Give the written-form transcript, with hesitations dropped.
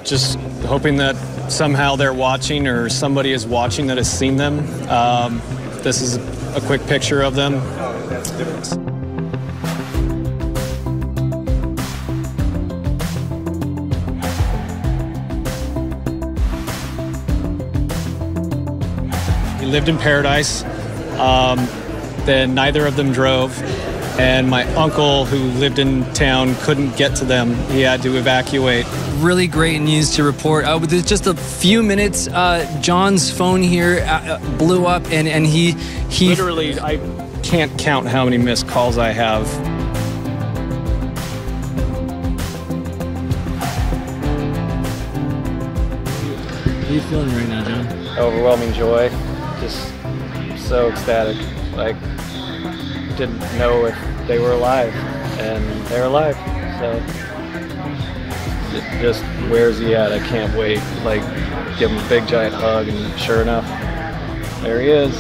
Just hoping that somehow they're watching or somebody is watching that has seen them. This is a quick picture of them. We lived in Paradise. Then neither of them drove. And my uncle, who lived in town, couldn't get to them. He had to evacuate. Really great news to report. With just a few minutes, John's phone here blew up, and he literally, I can't count how many missed calls I have. How are you feeling right now, John? Overwhelming joy. Just so ecstatic. Like, didn't know if they were alive, and they're alive. So it just, where's he at? I can't wait. Like, give him a big giant hug, and sure enough, there he is.